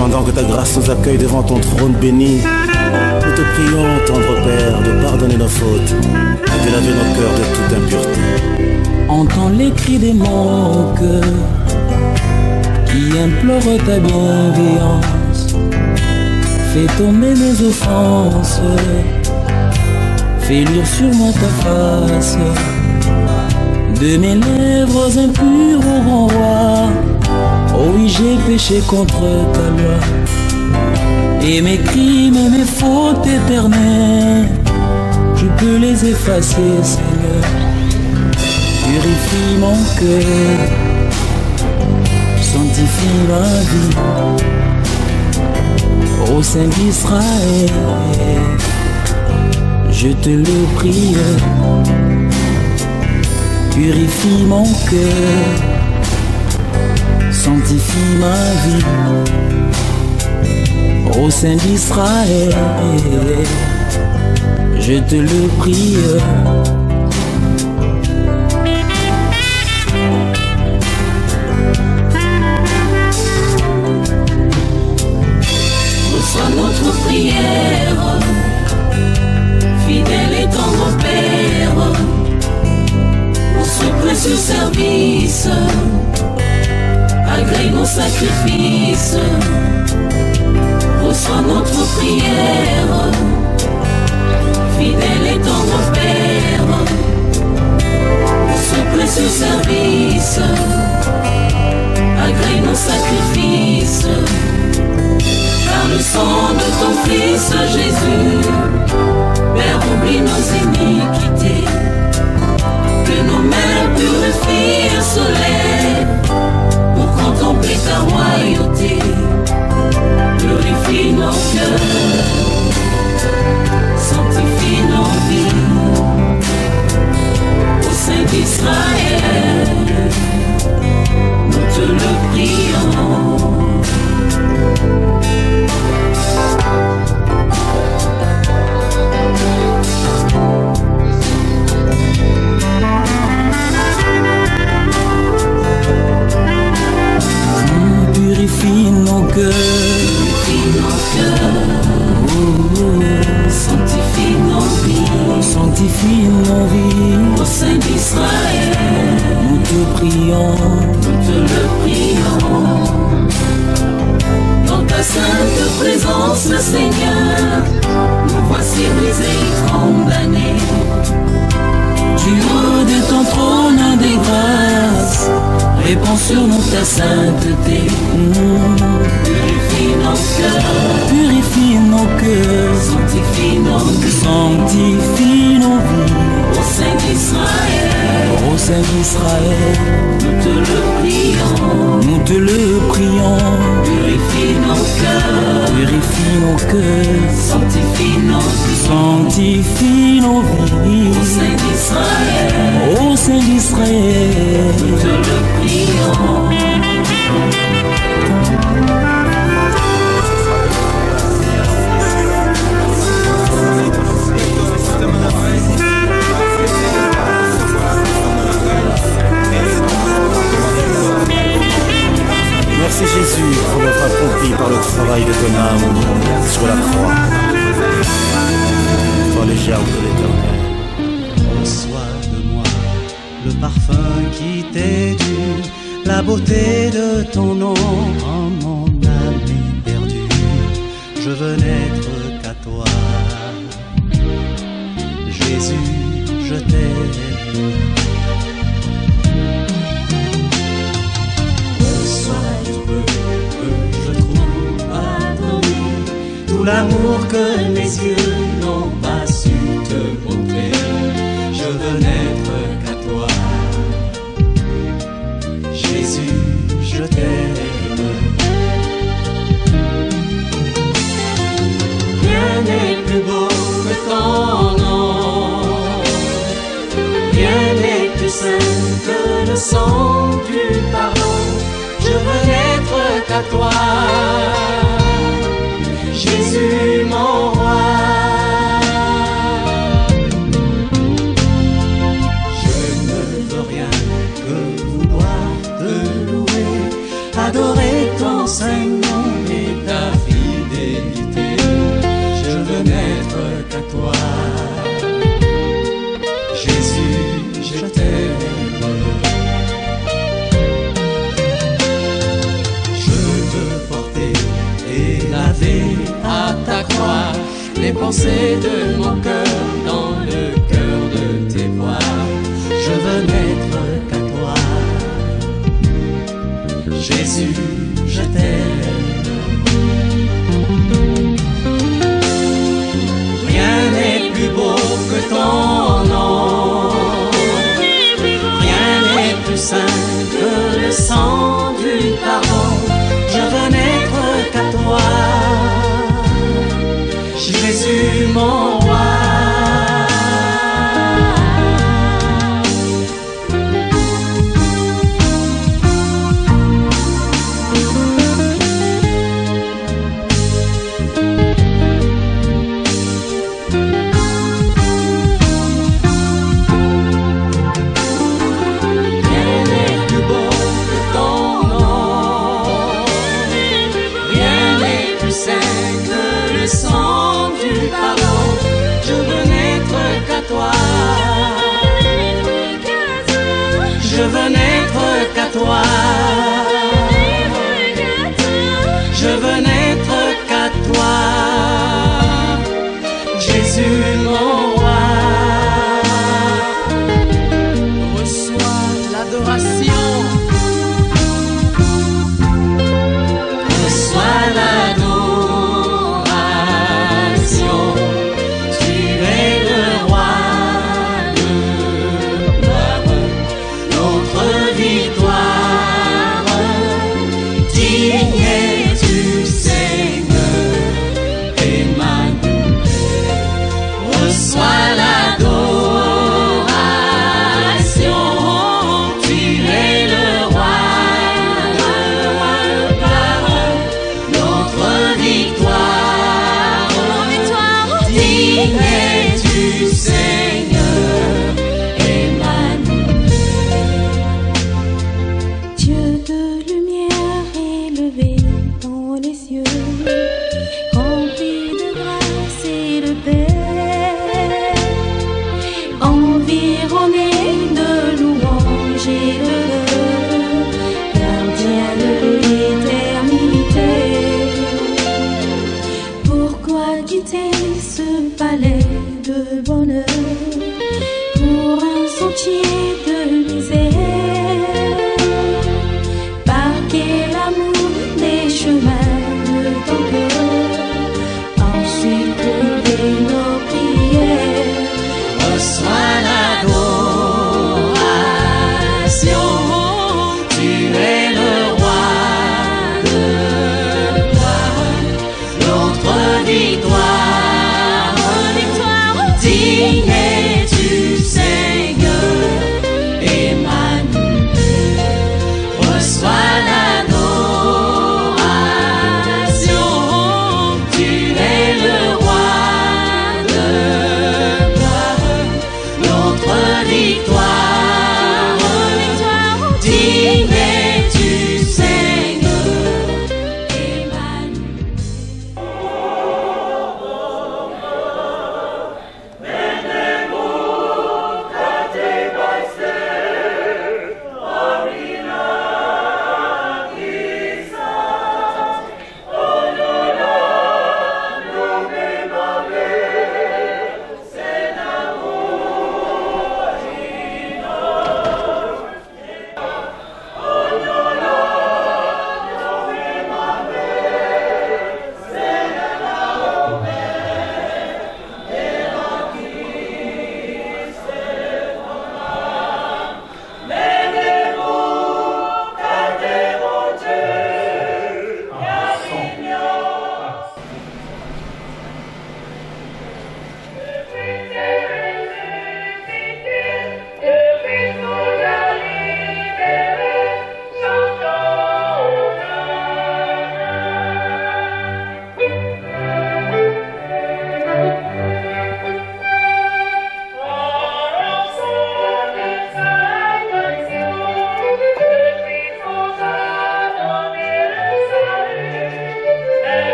Pendant que ta grâce nous accueille devant ton trône béni, nous te prions, tendre Père, de pardonner nos fautes et de laver nos cœurs de toute impureté. Entends les cris de mon cœur qui implore ta bienveillance. Fais tomber mes offenses, fais lire sur moi ta face. De mes lèvres impures au grand roi, oh oui, j'ai péché contre ta loi. Et mes crimes et mes fautes éternelles, tu peux les effacer, Seigneur. Purifie mon cœur, sanctifie ma vie. Ô Saint d'Israël, je te le prie. Purifie mon cœur, sanctifie ma vie. Ô Saint d'Israël, je te le prie. Reçois notre prière, fidèle et tendre Père, pour ce précieux service, agrée nos sacrifices. Reçois notre prière, fidèle et tendre Père, pour ce précieux service, agrée nos sacrifices. Par le sang de ton Fils Jésus, Père, oublie nos iniquités, que nos mains purifient et se lèvent pour contempler ta royauté. Purifie nos cœurs, sanctifie nos vies. Au Saint d'Israël, nous te le prions. Purifie nos cœurs, sanctifie nos vies, sanctifie nos vies. Au Saint d'Israël, nous te prions, nous te le prions. Dans ta sainte présence, Seigneur, nous voici brisés et condamnés. du haut de ton trône des grâces, répands sur nous ta sainteté. Purifie nos cœurs, Purifie nos cœurs, sanctifie nos vies, sanctifie nos vies. Au Saint d'Israël, Ô Saint d'Israël, nous te le prions. nous te le prions. Purifie nos cœurs, Purifie nos cœurs, sanctifie nos vies, sanctifie nos Au vies. Saint d'Israël, Ô Saint d'Israël, nous te le prions. Merci Jésus pour l'œuvre accomplie par le travail de ton âme sur la croix. Toi les gerbes de l'Éternel. Reçois de moi le parfum qui t'est dû, la beauté de ton nom en mon âme éperdue. Je veux n'être qu'à toi, Jésus, je t'aime. Reçois tout peu que je trouve pardonné, tout l'amour que mes yeux n'ont pas su te montrer. Je veux n'être qu'à toi, Jésus, je t'aime. Rien n'est plus beau que ton nom, rien n'est plus saint que le sang du pardon. Je veux n'être qu'à toi, Jésus mon roi. Je ne veux rien que vouloir te louer, adorer ton saint nom et les pensées de mon cœur dans le cœur de tes voix. Je veux n'être qu'à toi. Jésus, je t'aime. Rien n'est plus beau que ton nom. Rien n'est plus saint que le sang du pardon. Je veux n'être qu'à toi. Jésus mon roi. Je veux n'être qu'à toi. Je veux n'être qu'à toi. Jésus mon roi. Reçois l'adoration. Reçois l'adoration. Tu es le roi de gloire. Notre victoire, digne es-tu Seigneur, Emmanuel. Reçois l'adoration, tu es le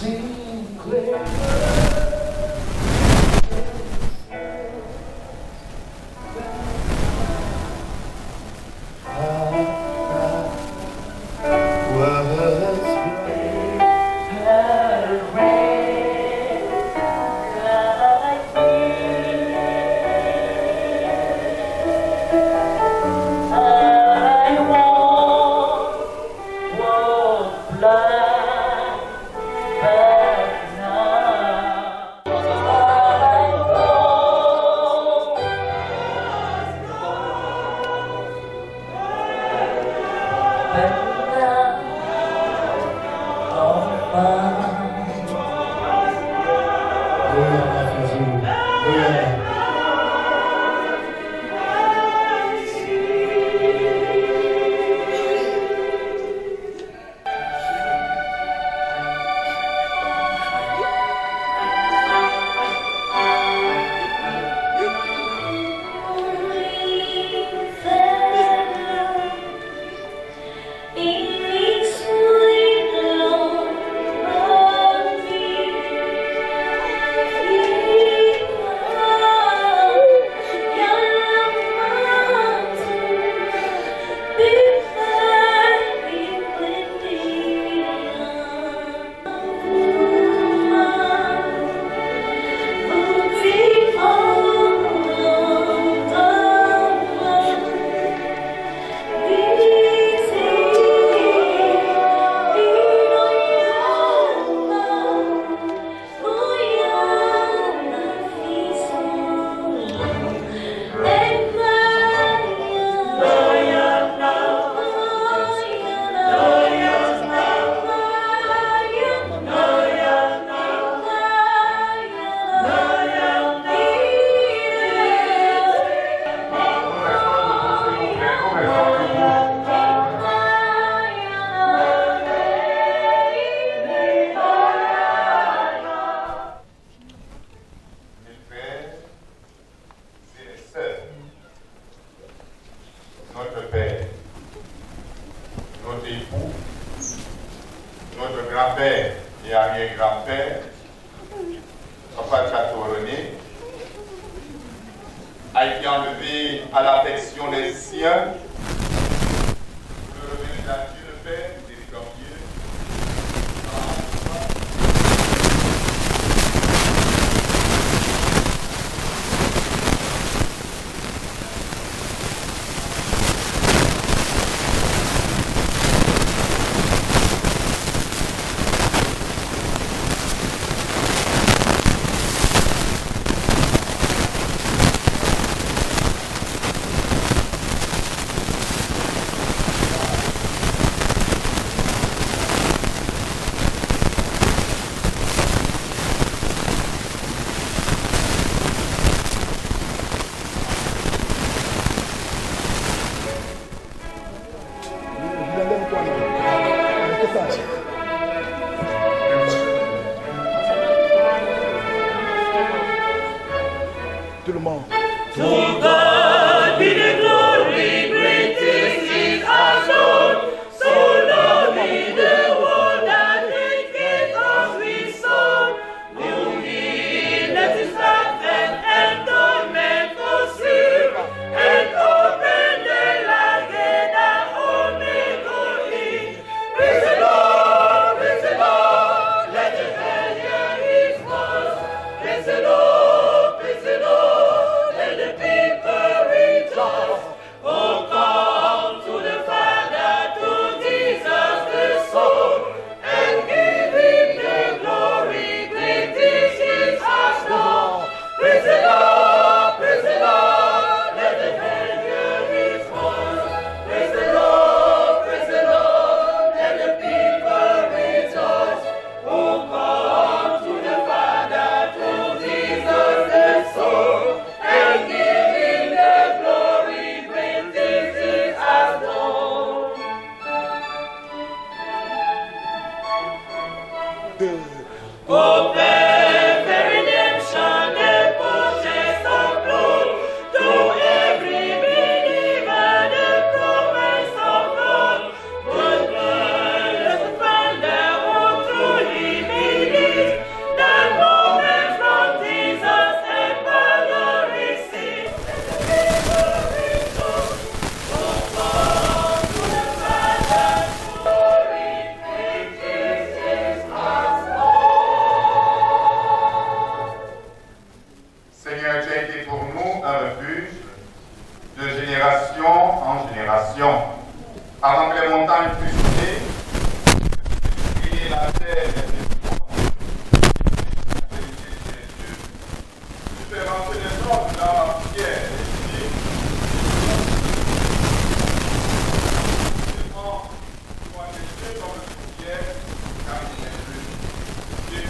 Humility.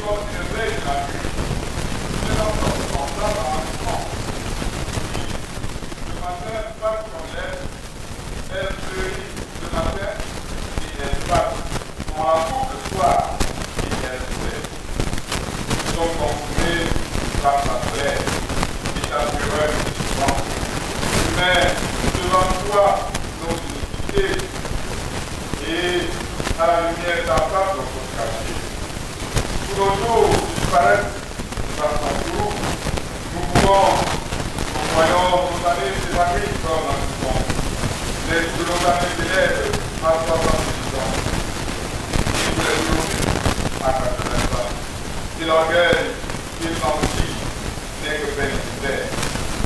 comme une veille de la nuit. C'est encore semblable à un enfant. Le matin, pas qu'on lève, elle fleurit le matin et elle passe. On la coupe le soir et elle se lève. Nous sommes consumés par sa colère et sa fureur souvent. Mais devant toi, nos iniquités et à la lumière de ta face, notre cachée. Pour nos jours disparaissent par son jour, nous pouvons, en voyant nos années s'évader comme un son. Les de nos années d'élèves à 66 ans. Et tous les jours à 80 ans. Et l'orgueil qu'il s'enfuit n'est que bénéficiaire,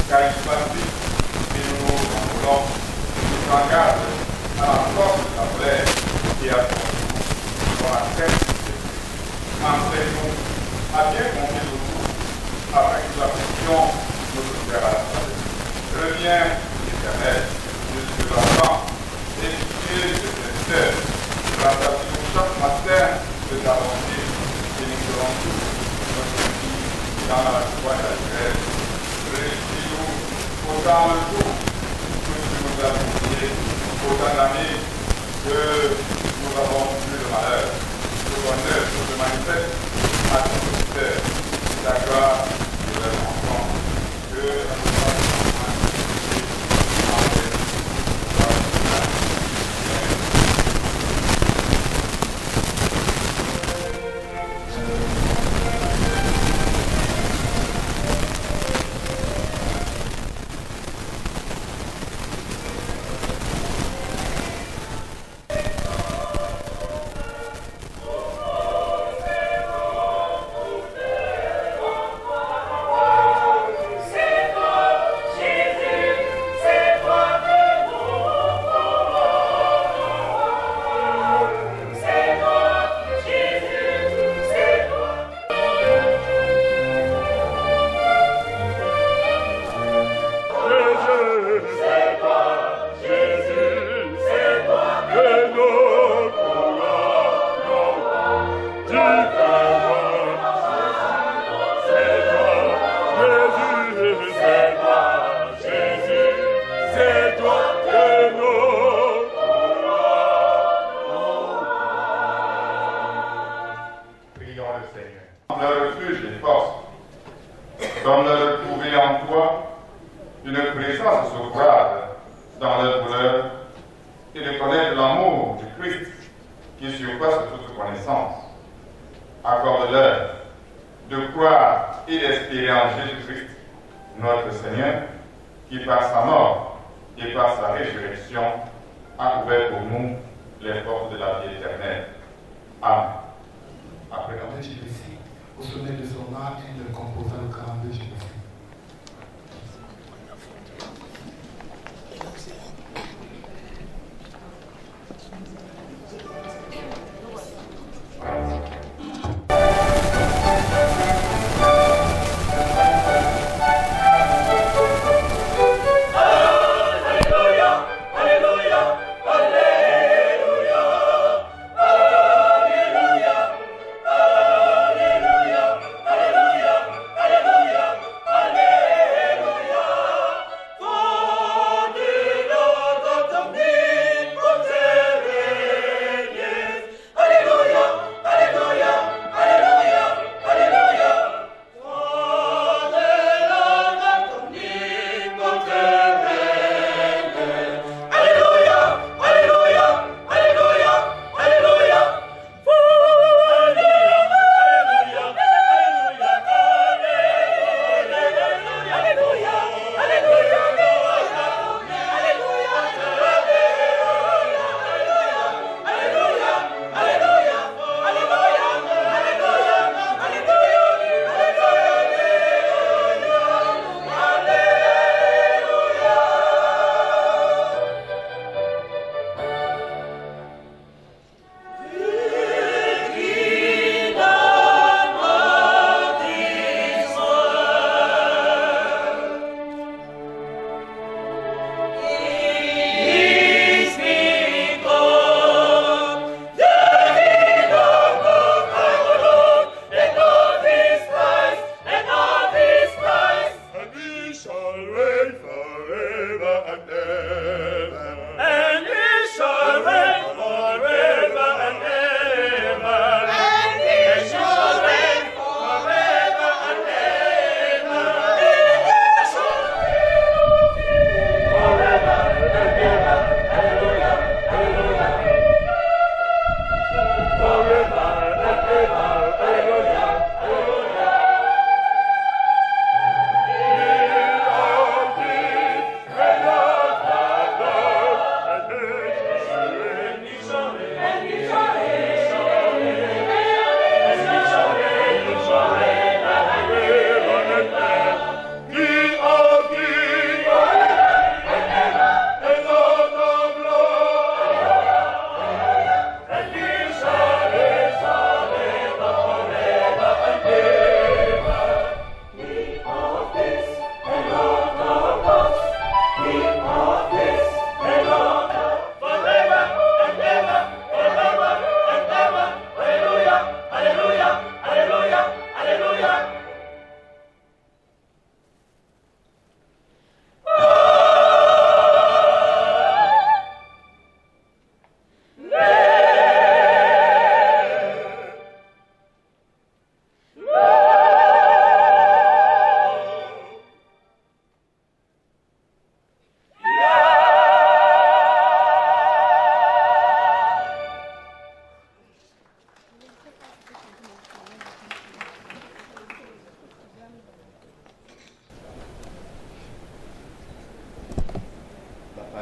car il passe et nous nous envolons, nous engage à la force de la colère et à son jour, dans la tête. Enseigne-nous à bien compter nos jours, afin que nous appliquions notre cœur à la sagesse. Reviens, Éternel, Dieu de l'enfant, et Dieu de serviteur, rassasiez-nous chaque matin de ta bonté, et nous serons tous notre vie dans la joie et la grève. Réjouis-nous autant le jour que tu nous as confié, autant d'années que nous avons vu le malheur. Le bonheur se manifeste à ton auditeur, ta gloire de leur enfant, que la gloire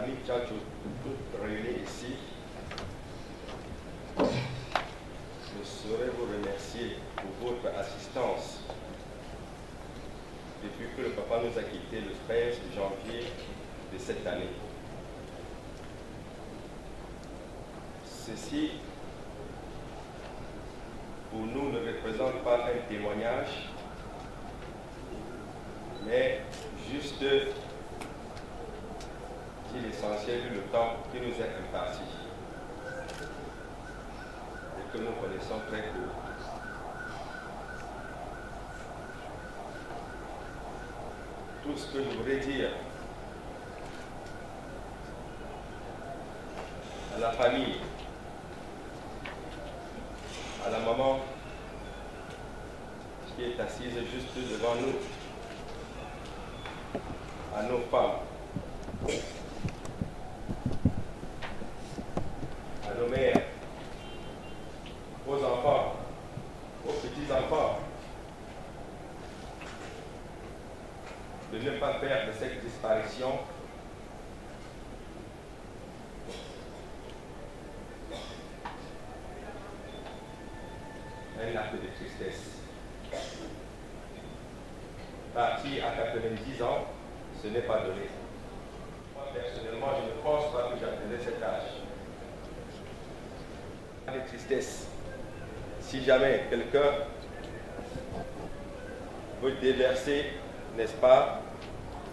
famille Tchatcho, toutes réunies ici, je saurais vous remercier pour votre assistance depuis que le papa nous a quittés le 13 janvier de cette année. Ceci, pour nous, ne représente pas un témoignage, mais juste l'essentiel du temps qui nous est imparti et que nous connaissons très peu. Tout ce que je voudrais dire à la famille, à la maman qui est assise juste devant nous, à nos femmes, à nos mères, aux enfants, aux petits-enfants, de ne pas faire de cette disparition un acte de tristesse. Parti à 90 ans, ce n'est pas donné. Moi, personnellement, je ne pense pas que j'atteindrai cet âge. De tristesse. Si jamais quelqu'un veut déverser, n'est-ce pas,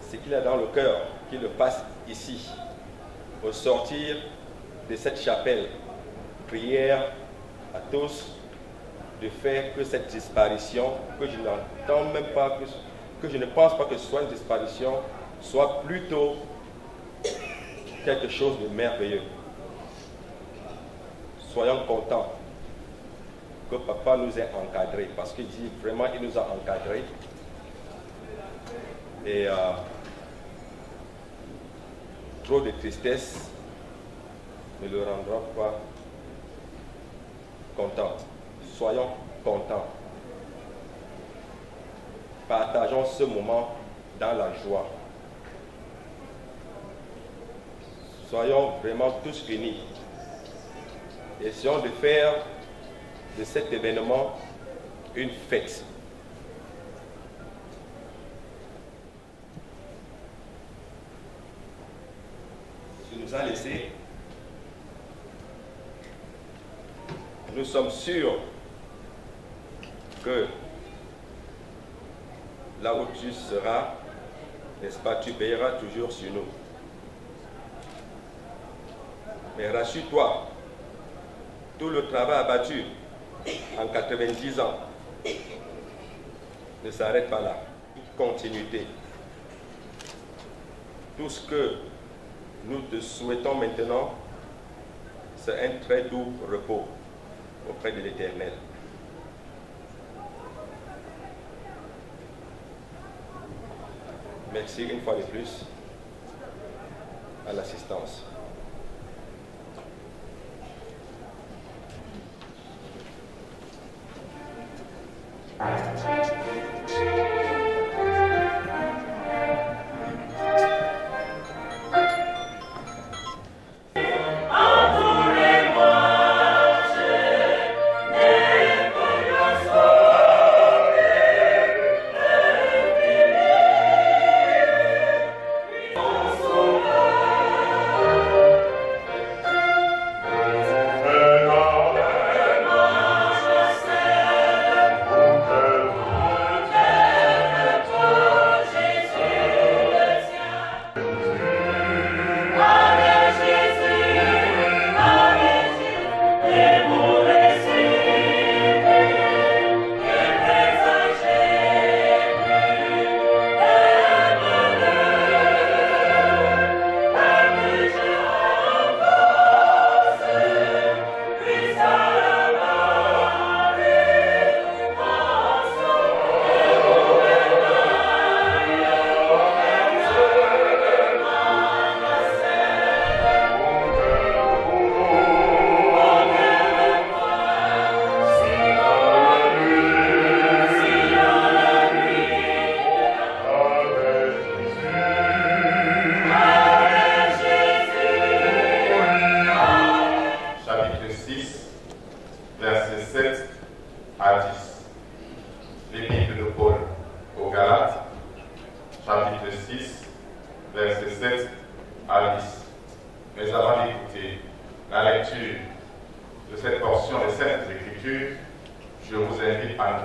ce qu'il a dans le cœur, qu'il le fasse ici, au sortir de cette chapelle. Prière à tous de faire que cette disparition, que je n'entends même pas, que je ne pense pas que ce soit une disparition, soit plutôt quelque chose de merveilleux. Soyons contents que papa nous ait encadrés, parce qu'il dit vraiment il nous a encadrés. Et trop de tristesse ne le rendra pas content. Soyons contents. Partageons ce moment dans la joie. Soyons vraiment tous unis. Essayons de faire de cet événement une fête. Tu nous as laissé. Nous sommes sûrs que là où tu seras, n'est-ce pas, tu veilleras toujours sur nous. Mais rassure-toi, tout le travail abattu en 90 ans ne s'arrête pas là. Continuité. Tout ce que nous te souhaitons maintenant, c'est un très doux repos auprès de l'Éternel. Merci une fois de plus à l'assistance.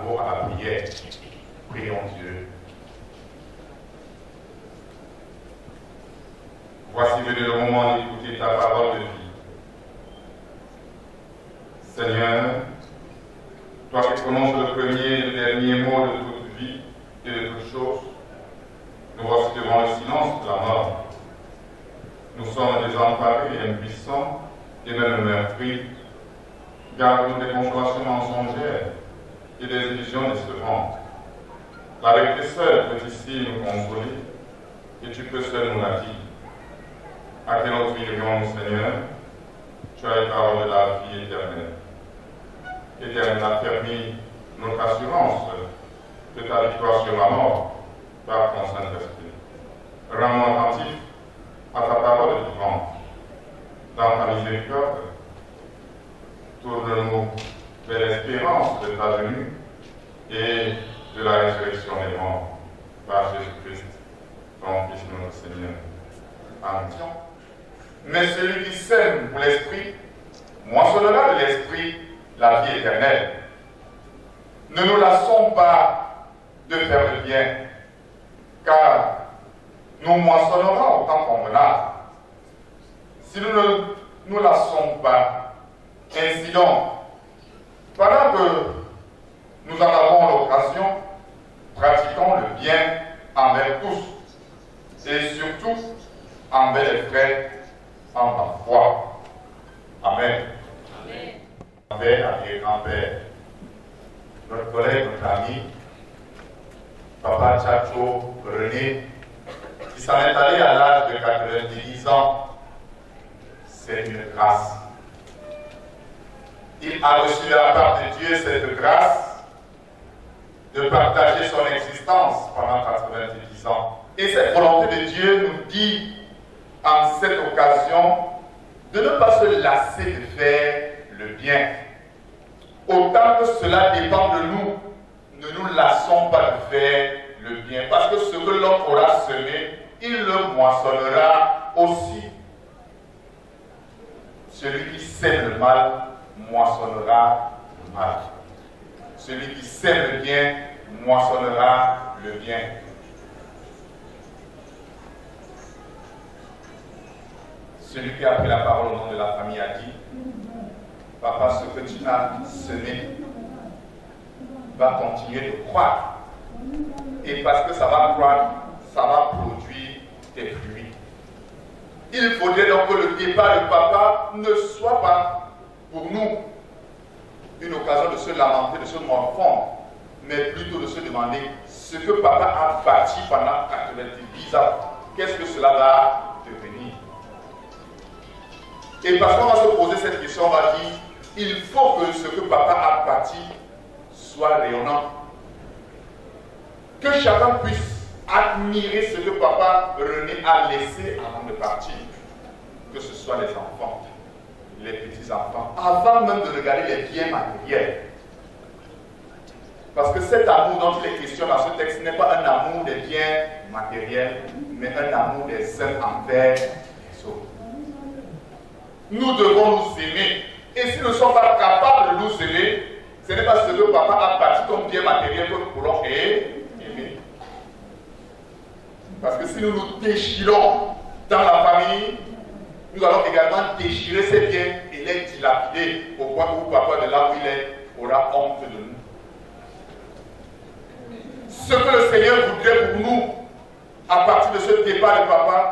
nouveau à la prière. Prions Dieu. Voici venu le moment d'écouter ta parole de vie. Seigneur, toi qui prononces le premier et le dernier mot de toute vie et de toute chose, nous voici devant le silence de la mort. Nous sommes désemparés et impuissants et même meurtris. Garde-nous des consolations mensongères et des illusions décevantes. La vérité seule peut ici nous consoler et tu peux seul nous la dire. À quel autre irions-nous, Seigneur? Tu as les paroles de la vie éternelle. Éternel a permis notre assurance de ta victoire sur la mort par ton Saint-Esprit. Rends-nous attentifs à ta parole vivante. Dans ta miséricorde, tourne-nous vers l'espérance de ta venue et de la résurrection des morts par Jésus-Christ, ton Fils notre Seigneur. Amen. Mais celui qui sème pour l'Esprit moissonnera de l'Esprit la vie éternelle. Ne nous lassons pas de faire le bien, car nous moissonnerons au temps convenable. Si nous ne nous lassons pas, ainsi donc, pendant que nous en avons l'occasion, pratiquons le bien envers tous, et surtout envers les frères en la foi. Amen. Amen. Père et grand-père, notre collègue, notre ami, Papa Tchacho René, qui s'en est allé à l'âge de 90 ans, c'est une grâce. Il a reçu de la part de Dieu cette grâce de partager son existence pendant 90 ans. Et cette volonté de Dieu nous dit en cette occasion de ne pas se lasser de faire le bien. Autant que cela dépend de nous, ne nous lassons pas de faire le bien. Parce que ce que l'homme aura semé, il le moissonnera aussi. Celui qui sème le mal, moissonnera le mal. Celui qui sème le bien, moissonnera le bien. Celui qui a pris la parole au nom de la famille a dit: Papa, ce que tu as semé va continuer de croître. Et parce que ça va croître, ça va produire des fruits. Il faudrait donc que le départ de papa ne soit pas pour nous une occasion de se lamenter, de se morfondre, mais plutôt de se demander ce que papa a bâti pendant 90 ans. Qu'est-ce que cela va devenir? Et parce qu'on va se poser cette question, on va dire, il faut que ce que papa a bâti soit rayonnant. Que chacun puisse admirer ce que papa René a laissé avant de partir. Que ce soit les enfants, les petits-enfants, avant même de regarder les biens matériels. Parce que cet amour dont il est question dans ce texte n'est pas un amour des biens matériels, mais un amour des uns envers les autres. Nous devons nous aimer. Et si nous ne sommes pas capables de nous aimer, ce n'est pas ce que papa a bâti comme bien matériel que nous pourrons aimer. Parce que si nous nous déchirons dans la famille, nous allons également déchirer ces biens et les dilapider au point où papa de là où il est aura honte de nous. Ce que le Seigneur voudrait pour nous, à partir de ce départ de papa,